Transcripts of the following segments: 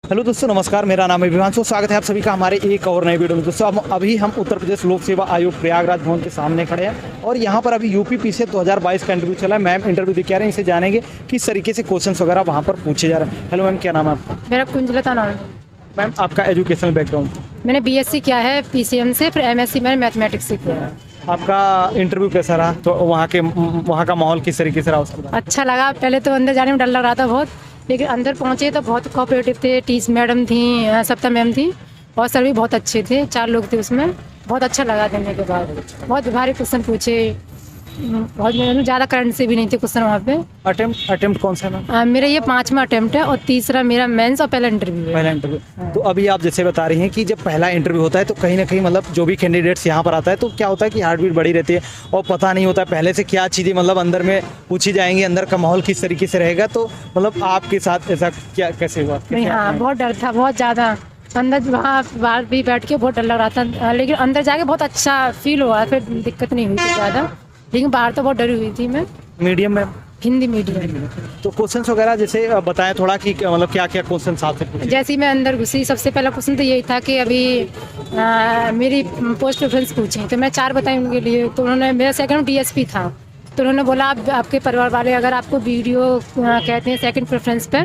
Hello दोस्तों, नमस्कार। मेरा नाम है विवांशु। स्वागत है आप सभी का हमारे एक और नए वीडियो में। दोस्तों अभी हम उत्तर प्रदेश लोक सेवा आयोग प्रयागराज भवन के सामने खड़े हैं और यहाँ पर अभी यूपी से 2022 का इंटरव्यू चला है। मैम इंटरव्यू दे के आ रहे हैं, इसे जानेंगे किस तरीके से क्वेश्चंस वगैरह वहाँ पर पूछे जा रहे हैं। हेलो मैम, क्या नाम है आपका? मेरा कुंजलता नाम है। मैम आपका एजुकेशनल बैकग्राउंड? मैंने बीएससी किया है पीसीएम से, फिर एमएससी मैंने मैथमेटिक्स से किया है। आपका इंटरव्यू कैसा रहा? तो वहाँ का माहौल किस तरीके से रहा उसका? अच्छा लगा। पहले तो अंदर जाने में डर लग रहा था बहुत, लेकिन अंदर पहुँचे तो बहुत कोऑपरेटिव थे। टीच मैडम थी, सप्ता मैम थी और सर भी बहुत अच्छे थे। 4 लोग थे उसमें। बहुत अच्छा लगा देने के बाद। बहुत भारी क्वेश्चन पूछे, बहुत ज़्यादा करंट से भी नहीं थे क्वेश्चन वहाँ पे। अटेम्प्ट कौन सा है मैम? मेरा ये 5वां अटेम्प्ट है और तीसरा मेरा मेंस और पहला इंटरव्यू है। पहला इंटरव्यू। तो अभी आप जैसे बता रही हैं कि जब पहला इंटरव्यू होता है तो कहीं ना कहीं मतलब जो भी कैंडिडेट्स यहाँ पर आता है तो क्या होता है कि हार्ट बीट बढ़ी रहती है और पता नहीं होता है पहले से क्या चीज़ें मतलब अंदर में पूछी जाएंगी, अंदर का माहौल किस तरीके से रहेगा। तो मतलब आपके साथ ऐसा क्या कैसे हुआ? नहीं, हाँ, बहुत डर था, बहुत ज़्यादा। अंदर वहाँ बाहर भी बैठ के बहुत डर लग रहा था, लेकिन अंदर जाके बहुत अच्छा फील हुआ, फिर दिक्कत नहीं हुई थी ज़्यादा। लेकिन बाहर तो बहुत डरी हुई थी मैं। मीडियम में? हिंदी मीडियम। तो क्वेश्चंस वगैरह जैसे बताएं थोड़ा कि मतलब क्या क्या क्वेश्चंस आपसे पूछे? जैसे ही मैं अंदर घुसी, सबसे पहला क्वेश्चन तो यही था कि अभी मेरी पोस्ट प्रेफरेंस पूछी, तो मैं 4 बताई उनके लिए। तो उन्होंने, मेरा सेकंड डीएसपी था, तो उन्होंने बोला आपके परिवार वाले अगर आपको वीडियो कहते हैं सेकंड प्रेफरेंस पे,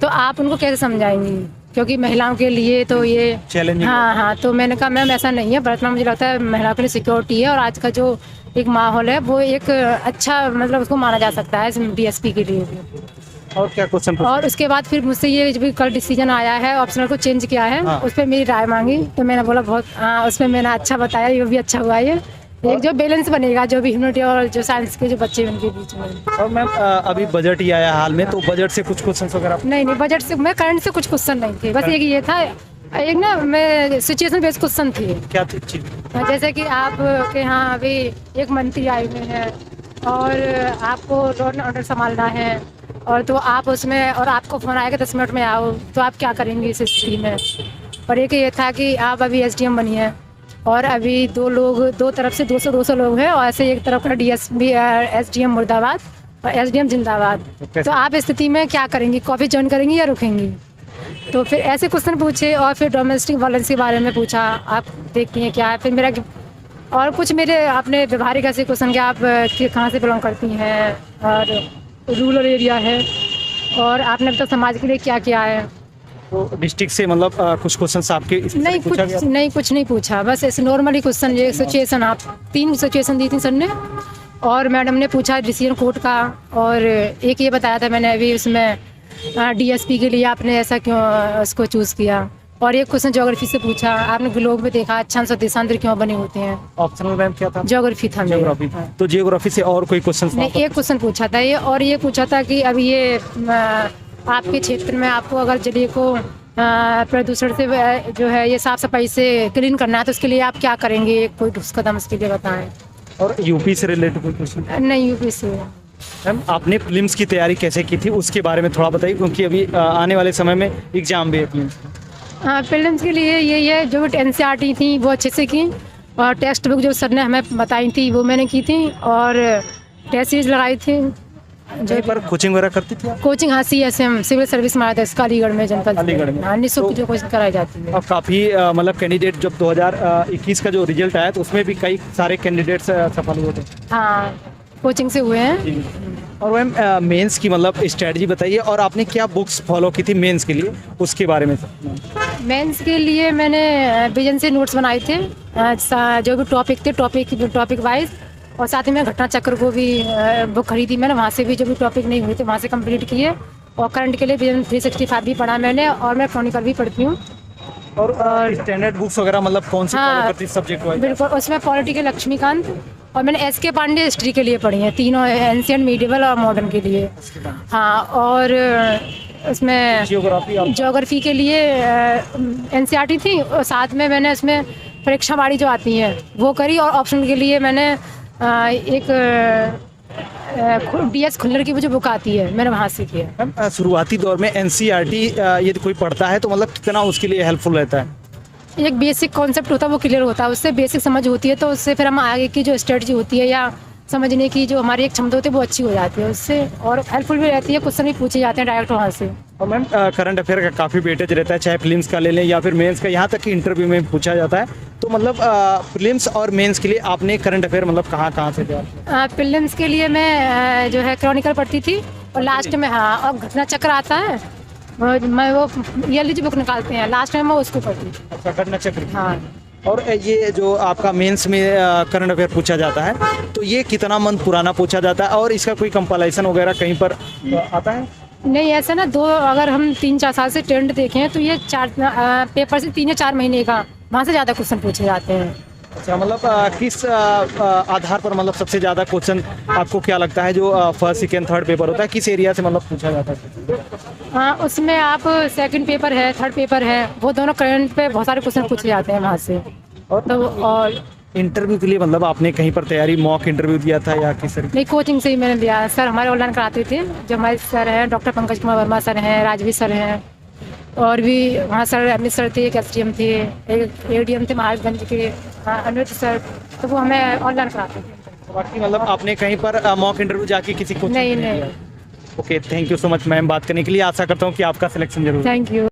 तो आप उनको कैसे समझाएंगी, क्योंकि महिलाओं के लिए तो ये चैलेंजिंग। हाँ। तो मैंने कहा मैम ऐसा नहीं है, वर्तमान मुझे लगता है महिलाओं के लिए सिक्योरिटी है और आज का जो एक माहौल है वो एक अच्छा मतलब उसको माना जा सकता है डीएसपी के लिए। और क्या क्वेश्चन? और उसके बाद फिर मुझसे ये जो भी कल डिसीजन आया है ऑप्शनल को चेंज किया है, हाँ। उस पर मेरी राय मांगी। तो मैंने बोला बहुत उसमें मैंने अच्छा बताया, ये भी अच्छा हुआ। ये एक जो बैलेंस बनेगा जो भी ह्यूमैनिटी और जो साइंस के जो बच्चे उनके बीच में। और मैम अभी बजट ही आया हाल में, तो बजट से कुछ क्वेश्चन वगैरह? नहीं, बजट से मैं करंट से कुछ क्वेश्चन नहीं थे, बस एक ये था, एक ना मैं सिचुएशन बेस्ड क्वेश्चन थी। क्या थी चीज़? जैसे कि आप के यहाँ अभी एक मंत्री आए हुए हैं और आपको लॉ एंड ऑर्डर संभालना है, और तो आप उसमें, और आपको फ़ोन आएगा 10 मिनट में आओ, तो आप क्या करेंगे इस स्थिति में। और एक ये था कि आप अभी एसडीएम बनी है और अभी 2 लोग, 2 तरफ से 200 लोग हैं, और ऐसे एक तरफ का डीएसपी एसडीएम मुर्दाबाद और एसडीएम जिंदाबाद। तो आप इस स्थिति में क्या करेंगी, कॉफी ज्वाइन करेंगी या रुकेंगी? तो फिर ऐसे क्वेश्चन पूछे और फिर डोमेस्टिक वायलेंस के बारे में पूछा, आप देखती हैं क्या है। फिर मेरा और कुछ मेरे अपने व्यवहारिक ऐसे क्वेश्चन कि आप कहाँ से बिलोंग करती हैं और रूरल एरिया है, और आपने अब तक समाज के लिए क्या किया है। तो डिस्ट्रिक्ट से मतलब कुछ क्वेश्चन आपके नहीं, कुछ नहीं पूछा, बस ऐसे नॉर्मली क्वेश्चन। ये सिचुएशन आप 3 सिचुएशन दी थी सर ने, और मैडम ने पूछा डिसीजन कोर्ट का, और एक ये बताया था मैंने अभी उसमें डीएसपी के लिए आपने ऐसा क्यों उसको चूज़ किया, और एक क्वेश्चन ज्योग्राफी से पूछा, आपने ग्लोब में देखा अक्षांश और देशांतर क्यों बने होते हैं। ऑप्शनल मैम क्या था? ज्योग्राफी था। ज्योग्राफी। तो ज्योग्राफी से और कोई क्वेश्चन? नहीं, एक क्वेश्चन पूछा था ये, और ये पूछा था कि अभी ये आपके क्षेत्र में आपको अगर जलीय को प्रदूषण से जो है ये साफ सफाई से क्लीन करना है, तो उसके लिए आप क्या करेंगे, कोई ठोस कदम उसके लिए बताएं। और यूपी से रिलेटेड कोई क्वेश्चन? नहीं, यूपी से। मैम आपने फिल्म्स की तैयारी कैसे की थी उसके बारे में थोड़ा बताइए, क्योंकि अभी आने वाले समय में एग्जाम भी है फिल्म्स। फिल्म्स के लिए यही है, जो एनसीईआरटी थी वो अच्छे से की, और टेक्स्ट बुक जो सर ने हमें बताई थी वो मैंने की थी, और टेस्ट सीरीज लगाई थी। जो पर कोचिंग वगैरह करती थी आप? कोचिंग, हाँ, CSM सिविल सर्विस में आया था इसका, अलीगढ़ में, जनपद अलीगढ़ में। हाँ, निःशुल्क जो कोचिंग कराई जाती है। और काफ़ी मतलब कैंडिडेट जब 2021 का जो रिजल्ट आया तो उसमें भी कई सारे कैंडिडेट्स सफल हुए थे। हाँ, कोचिंग से हुए हैं। और मैम मेंस की मतलब स्ट्रेटजी बताइए, और आपने क्या बुक्स फॉलो की थी मेंस के लिए, उसके बारे में। मेंस के लिए मैंने विजन से नोट्स बनाए थे, जो भी टॉपिक थे टॉपिक वाइज, और साथ ही मैं घटना चक्र को भी बुक खरीदी मैंने, वहाँ से भी जो भी टॉपिक नहीं हुए थे वहाँ से कंप्लीट किए। और करंट के लिए विजन 365 भी पढ़ा मैंने, और मैं क्रॉनिकल भी पढ़ती हूँ। और स्टैंडर्ड बुक्स वगैरह मतलब कौन सी फॉलो करती है सब्जेक्ट वाइज? बिल्कुल, उसमें पॉलिटिकल लक्ष्मीकांत, और मैंने SK पांडे हिस्ट्री के लिए पढ़ी है, तीनों, एंशिएंट, मीडिवल और मॉडर्न के लिए। हाँ, और उसमें ज्योग्राफी के लिए NCERT थी, और साथ में मैंने उसमें परीक्षावाड़ी जो आती है वो करी, और ऑप्शन के लिए मैंने एक DS खुल्लर की जो बुक आती है मैंने वहाँ से किया। मैम शुरुआती दौर में NCERT यदि कोई पढ़ता है तो मतलब कितना उसके लिए हेल्पफुल रहता है? एक बेसिक कॉन्सेप्ट होता है वो क्लियर होता है, उससे बेसिक समझ होती है, तो उससे फिर हम आगे की जो स्ट्रेटजी होती है या समझने की जो हमारी एक क्षमता होती है वो अच्छी हो जाती है उससे, और हेल्पफुल भी रहती है, क्वेश्चन भी पूछे जाते हैं डायरेक्ट वहाँ से। और मैम करंट अफेयर का काफ़ी वेटेज रहता है, चाहे फिल्म्स का ले लें या फिर मेंस का, यहाँ तक कि इंटरव्यू में पूछा जाता है। तो मतलब फिल्म्स और मेंस के लिए आपने करंट अफेयर मतलब कहाँ कहाँ से दिया? फिल्म्स के लिए मैं जो है क्रॉनिकल पढ़ती थी, और लास्ट में हाँ, और घटना चक्र आता है, मैं वो ईयरली जो बुक निकालते हैं लास्ट में मैं उसको पढ़ती थी। अच्छा, घटना चक्र। हाँ। और ये जो आपका मेंस में करंट अफेयर पूछा जाता है, तो ये कितना मंथ पुराना पूछा जाता है और इसका कोई कंपाइलेशन वगैरह कहीं पर आता है? नहीं ऐसा ना, दो अगर हम 3-4 साल से ट्रेंड देखें तो ये 4 पेपर से 3 या 4 महीने का, वहाँ से ज़्यादा क्वेश्चन पूछे जाते हैं। अच्छा, मतलब किस आधार पर मतलब सबसे ज़्यादा क्वेश्चन आपको क्या लगता है जो फर्स्ट सेकेंड थर्ड पेपर होता है, किस एरिया से मतलब पूछा जाता है? हाँ, उसमें आप सेकंड पेपर है, थर्ड पेपर है, वो दोनों करंट पे बहुत सारे क्वेश्चन पूछे जाते हैं वहाँ से। और इंटरव्यू के लिए मतलब आपने कहीं पर तैयारी मॉक इंटरव्यू दिया था या किस तरीके? नहीं, कोचिंग से ही मैंने दिया। सर हमारे ऑनलाइन कराते थे, जो हमारे सर हैं डॉक्टर पंकज कुमार वर्मा सर हैं, राजवीर सर हैं, और भी वहाँ सर अमित सर थे, एक SDM थे, एक ADM थे महाराजगंज के, अनुज सर, तो वो हमें ऑनलाइन कराते थे। बाकी मतलब आपने कहीं पर मॉक इंटरव्यू जाके किसी को? नहीं। Okay, thank you so much ma'am बात करने के लिए। आशा करता हूँ कि आपका सिलेक्शन जरूर। Thank you.